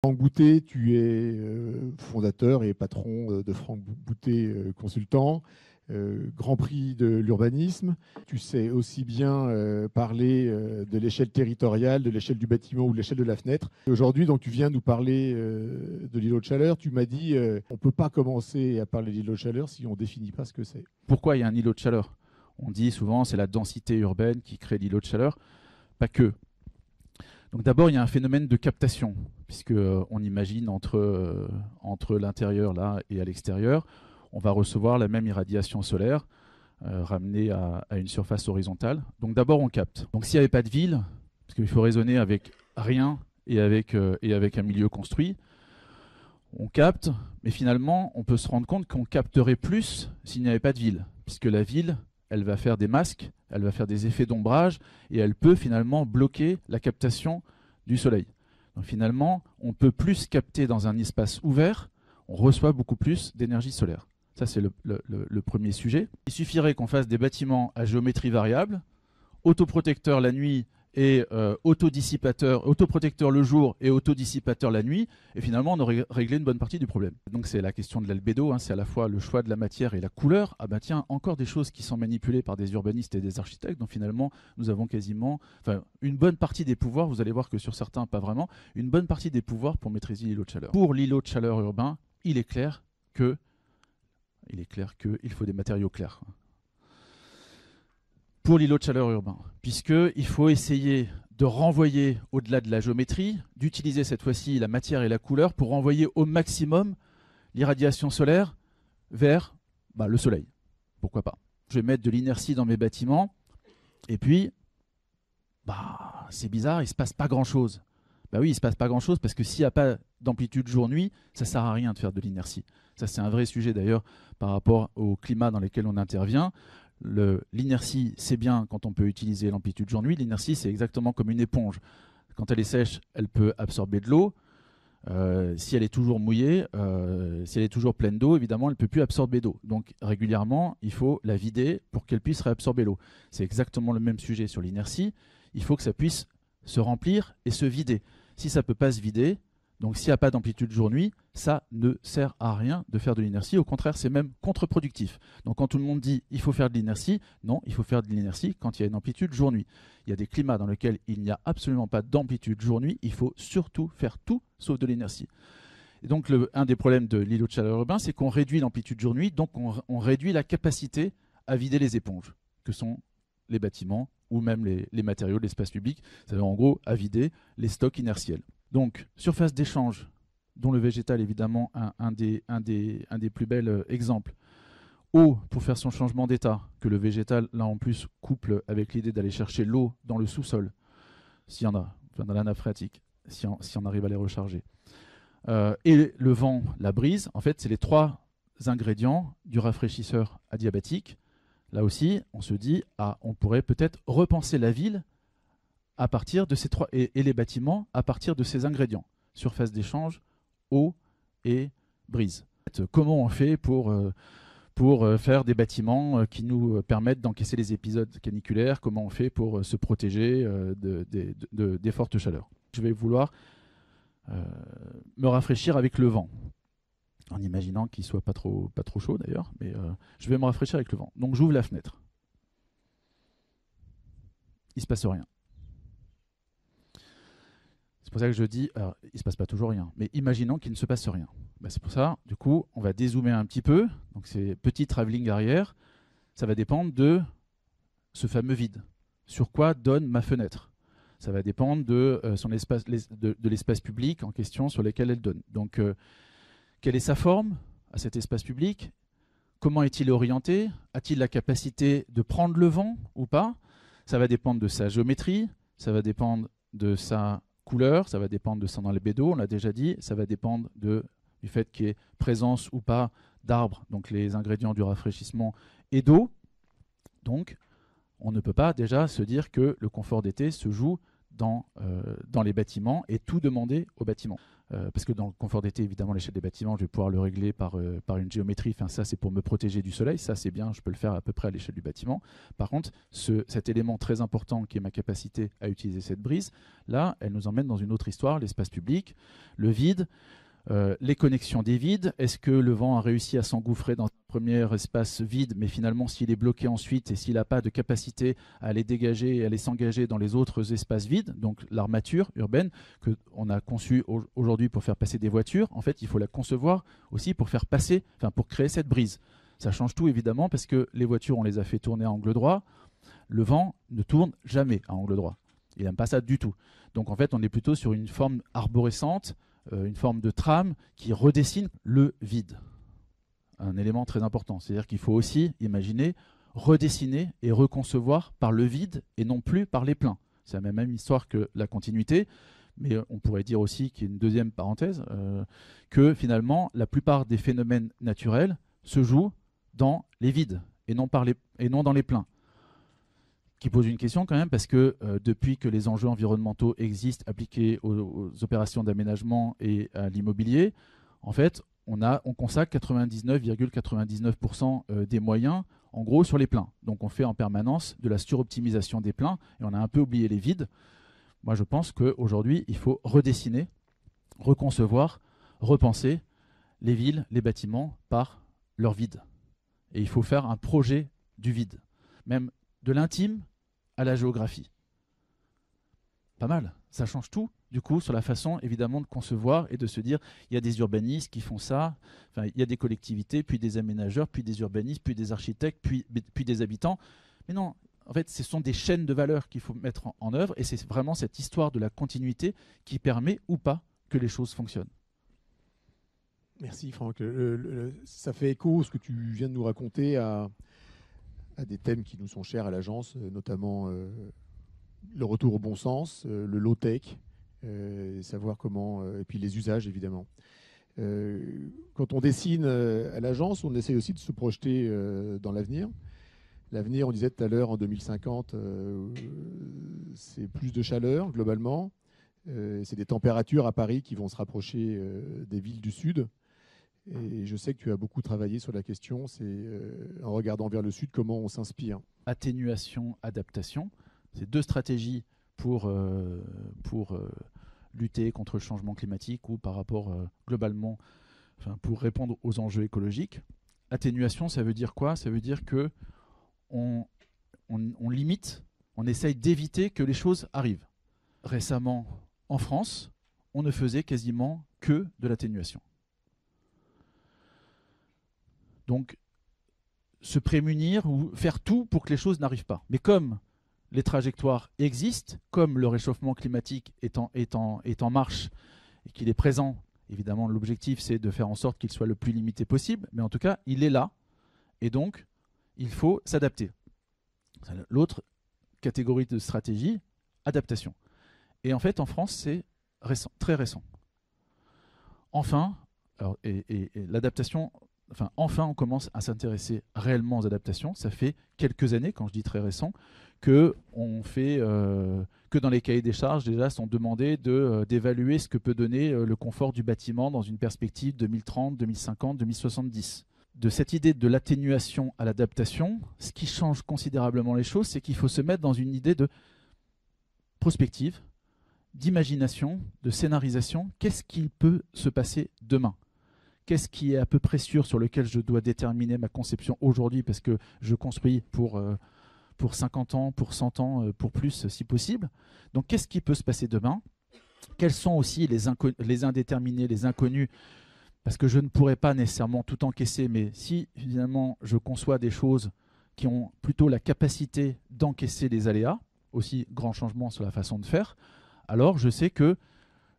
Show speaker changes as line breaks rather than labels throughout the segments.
Franck Boutet, tu es fondateur et patron de Franck Boutet Consultant, Grand Prix de l'urbanisme. Tu sais aussi bien parler de l'échelle territoriale, de l'échelle du bâtiment ou de l'échelle de la fenêtre. Aujourd'hui, donc, tu viens nous parler de l'îlot de chaleur. Tu m'as dit on ne peut pas commencer à parler de l'îlot de chaleur si on ne définit pas ce que c'est.
Pourquoi il y a un îlot de chaleur? On dit souvent c'est la densité urbaine qui crée l'îlot de chaleur. Pas que. Donc d'abord, il y a un phénomène de captation, puisque on imagine entre l'intérieur là et à l'extérieur, on va recevoir la même irradiation solaire ramenée à une surface horizontale. Donc d'abord, on capte. Donc s'il n'y avait pas de ville, parce qu'il faut raisonner avec rien et avec un milieu construit, on capte, mais finalement, on peut se rendre compte qu'on capterait plus s'il n'y avait pas de ville, puisque la ville, elle va faire des masques, elle va faire des effets d'ombrage, et elle peut finalement bloquer la captation du soleil. Donc finalement, on peut plus capter dans un espace ouvert, on reçoit beaucoup plus d'énergie solaire. Ça, c'est le premier sujet. Il suffirait qu'on fasse des bâtiments à géométrie variable, autoprotecteurs la nuit et autoprotecteur le jour et autodissipateur la nuit, et finalement on aurait réglé une bonne partie du problème. Donc c'est la question de l'albédo, c'est à la fois le choix de la matière et la couleur. Ah ben tiens, encore des choses qui sont manipulées par des urbanistes et des architectes, donc finalement nous avons quasiment, une bonne partie des pouvoirs, vous allez voir que sur certains pas vraiment, une bonne partie des pouvoirs pour maîtriser l'îlot de chaleur. Pour l'îlot de chaleur urbain, il est clair qu'il faut des matériaux clairs. Pour l'îlot de chaleur urbain, puisqu'il faut essayer de renvoyer au-delà de la géométrie, d'utiliser cette fois-ci la matière et la couleur pour renvoyer au maximum l'irradiation solaire vers le soleil. Pourquoi pas? Je vais mettre de l'inertie dans mes bâtiments, et puis, c'est bizarre, il ne se passe pas grand-chose. Oui, il ne se passe pas grand-chose, parce que s'il n'y a pas d'amplitude jour-nuit, ça ne sert à rien de faire de l'inertie. Ça, c'est un vrai sujet d'ailleurs par rapport au climat dans lequel on intervient. L'inertie, c'est bien quand on peut utiliser l'amplitude jour-nuit. L'inertie, c'est exactement comme une éponge. Quand elle est sèche, elle peut absorber de l'eau. Si elle est toujours mouillée, si elle est toujours pleine d'eau, évidemment, elle ne peut plus absorber d'eau. Donc régulièrement, il faut la vider pour qu'elle puisse réabsorber l'eau. C'est exactement le même sujet sur l'inertie. Il faut que ça puisse se remplir et se vider. Si ça ne peut pas se vider, donc s'il n'y a pas d'amplitude jour-nuit, ça ne sert à rien de faire de l'inertie. Au contraire, c'est même contre-productif. Donc quand tout le monde dit il faut faire de l'inertie, non, il faut faire de l'inertie quand il y a une amplitude jour-nuit. Il y a des climats dans lesquels il n'y a absolument pas d'amplitude jour-nuit. Il faut surtout faire tout sauf de l'inertie. Et donc un des problèmes de l'îlot de chaleur urbain, c'est qu'on réduit l'amplitude jour-nuit, donc on réduit la capacité à vider les éponges, que sont les bâtiments ou même les matériaux de l'espace public, c'est-à-dire en gros à vider les stocks inertiels. Donc, surface d'échange, dont le végétal évidemment un des plus bels exemples. Eau pour faire son changement d'état, que le végétal là en plus couple avec l'idée d'aller chercher l'eau dans le sous-sol, s'il y en a, dans la nappe phréatique, si on arrive à les recharger. Et le vent, la brise, en fait c'est les trois ingrédients du rafraîchisseur adiabatique. Là aussi, on se dit, on pourrait peut-être repenser la ville à partir de ces trois, et les bâtiments à partir de ces ingrédients. Surface d'échange, eau et brise. Comment on fait pour faire des bâtiments qui nous permettent d'encaisser les épisodes caniculaires? Comment on fait pour se protéger des fortes chaleurs? Je vais vouloir me rafraîchir avec le vent, en imaginant qu'il ne soit pas trop chaud d'ailleurs, mais je vais me rafraîchir avec le vent. Donc j'ouvre la fenêtre. Il ne se passe rien. C'est pour ça que je dis, il ne se passe pas toujours rien, mais imaginons qu'il ne se passe rien. C'est pour ça, du coup, on va dézoomer un petit peu. Donc c'est petit travelling arrière. Ça va dépendre de ce fameux vide. Sur quoi donne ma fenêtre? Ça va dépendre de l'espace public en question sur lequel elle donne. Donc, quelle est sa forme à cet espace public? Comment est-il orienté? A-t-il la capacité de prendre le vent ou pas? Ça va dépendre de sa géométrie, ça va dépendre de sa couleur, ça va dépendre de son albédo, on l'a déjà dit, ça va dépendre du fait qu'il y ait présence ou pas d'arbres, donc les ingrédients du rafraîchissement, et d'eau. Donc, on ne peut pas déjà se dire que le confort d'été se joue dans les bâtiments et tout demander aux bâtiments. Parce que dans le confort d'été, évidemment, l'échelle des bâtiments, je vais pouvoir le régler par une géométrie. Enfin, ça, c'est pour me protéger du soleil. Ça, c'est bien, je peux le faire à peu près à l'échelle du bâtiment. Par contre, cet élément très important qui est ma capacité à utiliser cette brise, là, elle nous emmène dans une autre histoire, l'espace public, le vide, les connexions des vides. Est-ce que le vent a réussi à s'engouffrer dans un premier espace vide, mais finalement, s'il est bloqué ensuite et s'il n'a pas de capacité à aller dégager et aller s'engager dans les autres espaces vides, donc l'armature urbaine qu'on a conçue aujourd'hui pour faire passer des voitures, en fait, il faut la concevoir aussi pour faire passer, enfin pour créer cette brise. Ça change tout évidemment parce que les voitures, on les a fait tourner à angle droit. Le vent ne tourne jamais à angle droit. Il n'aime pas ça du tout. Donc en fait, on est plutôt sur une forme arborescente, une forme de trame qui redessine le vide. Un élément très important. C'est-à-dire qu'il faut aussi imaginer, redessiner et reconcevoir par le vide et non plus par les pleins. C'est la même histoire que la continuité, mais on pourrait dire aussi, qu'il y a une deuxième parenthèse, que finalement, la plupart des phénomènes naturels se jouent dans les vides et non dans les pleins. Qui pose une question quand même, parce que depuis que les enjeux environnementaux existent appliqués aux opérations d'aménagement et à l'immobilier, en fait, on consacre 99,99% des moyens, en gros, sur les pleins. Donc on fait en permanence de la suroptimisation des pleins, et on a un peu oublié les vides. Moi, je pense qu'aujourd'hui, il faut redessiner, reconcevoir, repenser les villes, les bâtiments par leur vide. Et il faut faire un projet du vide, même de l'intime à la géographie. Pas mal, ça change tout, du coup, sur la façon, évidemment, de concevoir et de se dire, il y a des urbanistes qui font ça, enfin, il y a des collectivités, puis des aménageurs, puis des urbanistes, puis des architectes, puis des habitants. Mais non, en fait, ce sont des chaînes de valeur qu'il faut mettre en œuvre, et c'est vraiment cette histoire de la continuité qui permet ou pas que les choses fonctionnent.
Merci Franck. Ça fait écho, ce que tu viens de nous raconter, à des thèmes qui nous sont chers à l'agence, notamment le retour au bon sens, le low-tech, savoir comment, et puis les usages évidemment. Quand on dessine à l'agence, on essaie aussi de se projeter dans l'avenir. L'avenir, on disait tout à l'heure, en 2050, c'est plus de chaleur globalement. C'est des températures à Paris qui vont se rapprocher des villes du Sud. Et je sais que tu as beaucoup travaillé sur la question, c'est en regardant vers le sud, comment on s'inspire.
Atténuation, adaptation, c'est deux stratégies pour lutter contre le changement climatique ou par rapport globalement, enfin, pour répondre aux enjeux écologiques. Atténuation, ça veut dire quoi? Ça veut dire que on limite, on essaye d'éviter que les choses arrivent. Récemment, en France, on ne faisait quasiment que de l'atténuation. Donc, se prémunir ou faire tout pour que les choses n'arrivent pas. Mais comme les trajectoires existent, comme le réchauffement climatique est en marche et qu'il est présent, évidemment, l'objectif, c'est de faire en sorte qu'il soit le plus limité possible, mais en tout cas, il est là, et donc, il faut s'adapter. L'autre catégorie de stratégie, adaptation. Et en fait, en France, c'est récent, très récent. Enfin, l'adaptation... Enfin, on commence à s'intéresser réellement aux adaptations. Ça fait quelques années, quand je dis très récent, que dans les cahiers des charges, déjà, sont demandés d'évaluer ce que peut donner le confort du bâtiment dans une perspective 2030, 2050, 2070. De cette idée de l'atténuation à l'adaptation, ce qui change considérablement les choses, c'est qu'il faut se mettre dans une idée de prospective, d'imagination, de scénarisation. Qu'est-ce qui peut se passer demain ? Qu'est-ce qui est à peu près sûr, sur lequel je dois déterminer ma conception aujourd'hui, parce que je construis pour 50 ans, pour 100 ans, pour plus si possible. Donc qu'est-ce qui peut se passer demain? Quels sont aussi les indéterminés, les inconnus? Parce que je ne pourrais pas nécessairement tout encaisser, mais si finalement je conçois des choses qui ont plutôt la capacité d'encaisser les aléas, aussi grand changement sur la façon de faire, alors je sais que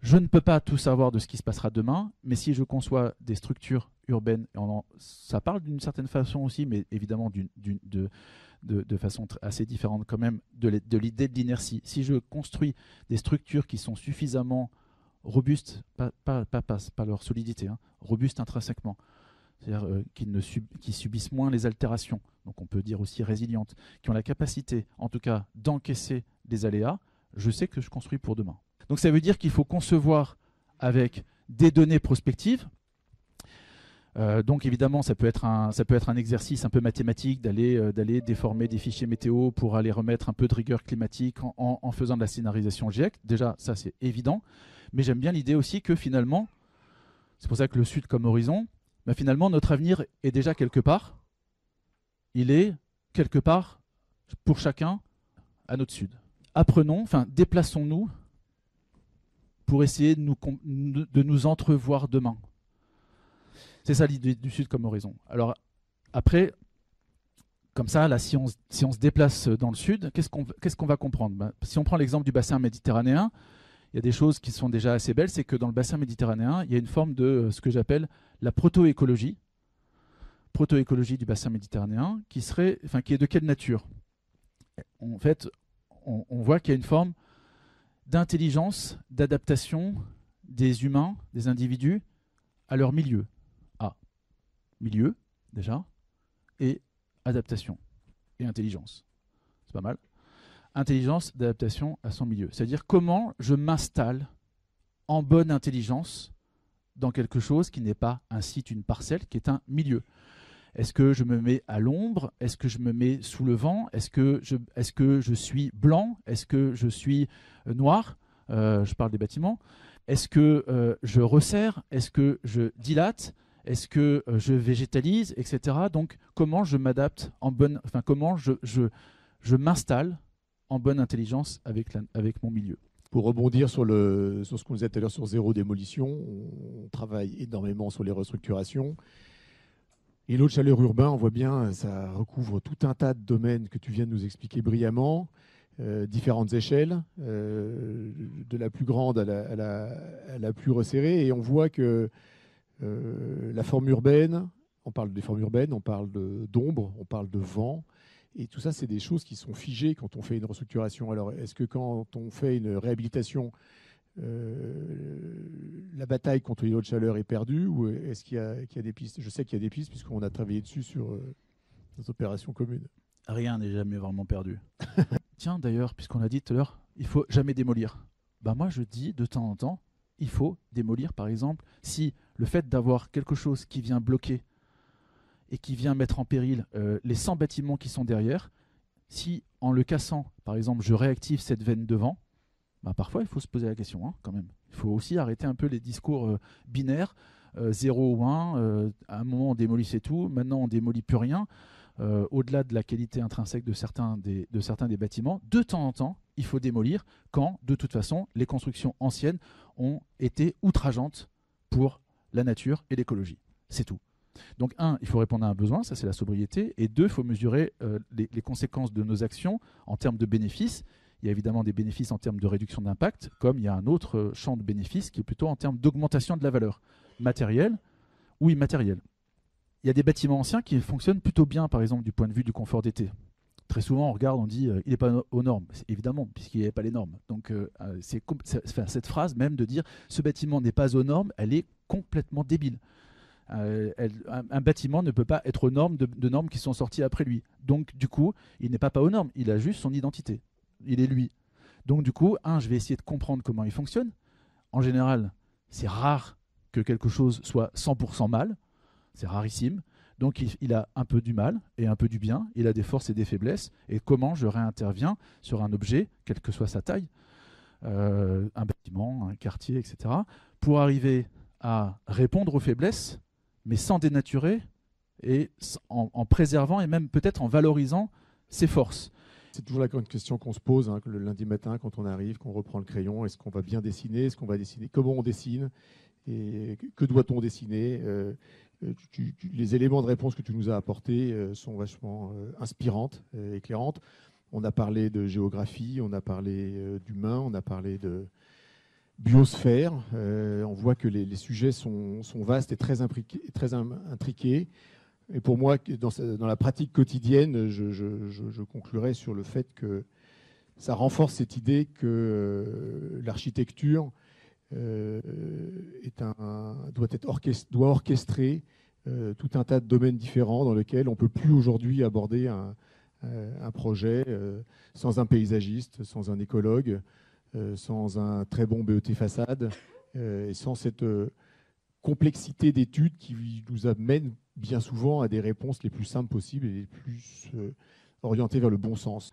je ne peux pas tout savoir de ce qui se passera demain, mais si je conçois des structures urbaines, ça parle d'une certaine façon aussi, mais évidemment de façon assez différente quand même de l'idée de l'inertie. Si je construis des structures qui sont suffisamment robustes, pas leur solidité, hein, robustes intrinsèquement, c'est-à-dire qui subissent moins les altérations, donc on peut dire aussi résilientes, qui ont la capacité en tout cas d'encaisser des aléas, je sais que je construis pour demain. Donc ça veut dire qu'il faut concevoir avec des données prospectives. Donc évidemment, ça peut être un exercice un peu mathématique d'aller déformer des fichiers météo pour aller remettre un peu de rigueur climatique en faisant de la scénarisation GIEC. Déjà, ça c'est évident. Mais j'aime bien l'idée aussi que finalement, c'est pour ça que le Sud comme horizon, bah finalement notre avenir est déjà quelque part. Il est quelque part pour chacun à notre Sud. Apprenons, déplaçons-nous pour essayer de nous entrevoir demain. C'est ça l'idée du Sud comme horizon. Alors après, comme ça, là, si on se déplace dans le Sud, qu'est-ce qu'on va comprendre? Si on prend l'exemple du bassin méditerranéen, il y a des choses qui sont déjà assez belles, c'est que dans le bassin méditerranéen, il y a une forme de ce que j'appelle la proto-écologie du bassin méditerranéen, qui est de quelle nature? En fait, on voit qu'il y a une forme d'intelligence, d'adaptation des humains, des individus, à leur milieu. Milieu, déjà, et adaptation, et intelligence. C'est pas mal. Intelligence d'adaptation à son milieu. C'est-à-dire comment je m'installe en bonne intelligence dans quelque chose qui n'est pas un site, une parcelle, qui est un milieu. Est-ce que je me mets à l'ombre? Est-ce que je me mets sous le vent? Est-ce que je suis blanc? Est-ce que je suis noir? Je parle des bâtiments. Est-ce que je resserre? Est-ce que je dilate? Est-ce que je végétalise, etc. Donc, comment je m'adapte comment je m'installe en bonne intelligence avec mon milieu.
Pour rebondir sur ce qu'on disait tout à l'heure sur zéro démolition, on travaille énormément sur les restructurations. Et l'eau de chaleur urbain, on voit bien, ça recouvre tout un tas de domaines que tu viens de nous expliquer brillamment, différentes échelles, de la plus grande à la plus resserrée. Et on voit que la forme urbaine, on parle des formes urbaines, on parle d'ombre, on parle de vent. Et tout ça, c'est des choses qui sont figées quand on fait une restructuration. Alors, est-ce que quand on fait une réhabilitation, la bataille contre les lots de chaleur est perdue, ou est-ce qu'il y a des pistes? Je sais qu'il y a des pistes puisqu'on a travaillé dessus sur nos opérations communes.
Rien n'est jamais vraiment perdu. Tiens, d'ailleurs, puisqu'on a dit tout à l'heure, il faut jamais démolir. Moi, je dis de temps en temps, il faut démolir, par exemple, si le fait d'avoir quelque chose qui vient bloquer et qui vient mettre en péril les 100 bâtiments qui sont derrière, si en le cassant, par exemple, je réactive cette veine devant, parfois il faut se poser la question quand même. Il faut aussi arrêter un peu les discours binaires, 0 ou 1, à un moment on démolissait tout, maintenant on démolit plus rien. Au-delà de la qualité intrinsèque de certains des bâtiments, de temps en temps, il faut démolir quand, de toute façon, les constructions anciennes ont été outrageantes pour la nature et l'écologie. C'est tout. Donc, il faut répondre à un besoin, ça c'est la sobriété, et 2, il faut mesurer les conséquences de nos actions en termes de bénéfices. Il y a évidemment des bénéfices en termes de réduction d'impact, comme il y a un autre champ de bénéfices qui est plutôt en termes d'augmentation de la valeur matérielle ou immatérielle. Il y a des bâtiments anciens qui fonctionnent plutôt bien, par exemple, du point de vue du confort d'été. Très souvent, on regarde, on dit il n'est pas aux normes. Évidemment, puisqu'il n'est pas les normes. Donc, cette phrase même de dire ce bâtiment n'est pas aux normes, elle est complètement débile. Un bâtiment ne peut pas être aux normes de normes qui sont sorties après lui. Donc, du coup, il n'est pas aux normes. Il a juste son identité. Il est lui. Donc, du coup, je vais essayer de comprendre comment il fonctionne. En général, c'est rare que quelque chose soit 100% mal. C'est rarissime. Donc il a un peu du mal et un peu du bien. Il a des forces et des faiblesses. Et comment je réinterviens sur un objet, quelle que soit sa taille, un bâtiment, un quartier, etc., pour arriver à répondre aux faiblesses, mais sans dénaturer et en préservant et même peut-être en valorisant ses forces.
C'est toujours la grande question qu'on se pose le lundi matin quand on arrive, qu'on reprend le crayon. Est-ce qu'on va bien dessiner? Est-ce qu'on va dessiner? Comment on dessine? Et que doit-on dessiner? Les éléments de réponse que tu nous as apportés sont vachement inspirantes, éclairantes. On a parlé de géographie, on a parlé d'humain, on a parlé de biosphère. On voit que les sujets sont vastes et très intriqués. Et pour moi, dans la pratique quotidienne, je conclurai sur le fait que ça renforce cette idée que l'architecture doit orchestrer tout un tas de domaines différents dans lesquels on ne peut plus aujourd'hui aborder un projet sans un paysagiste, sans un écologue, sans un très bon BET façade, et sans cette complexité d'études qui nous amène bien souvent à des réponses les plus simples possibles et les plus orientées vers le bon sens.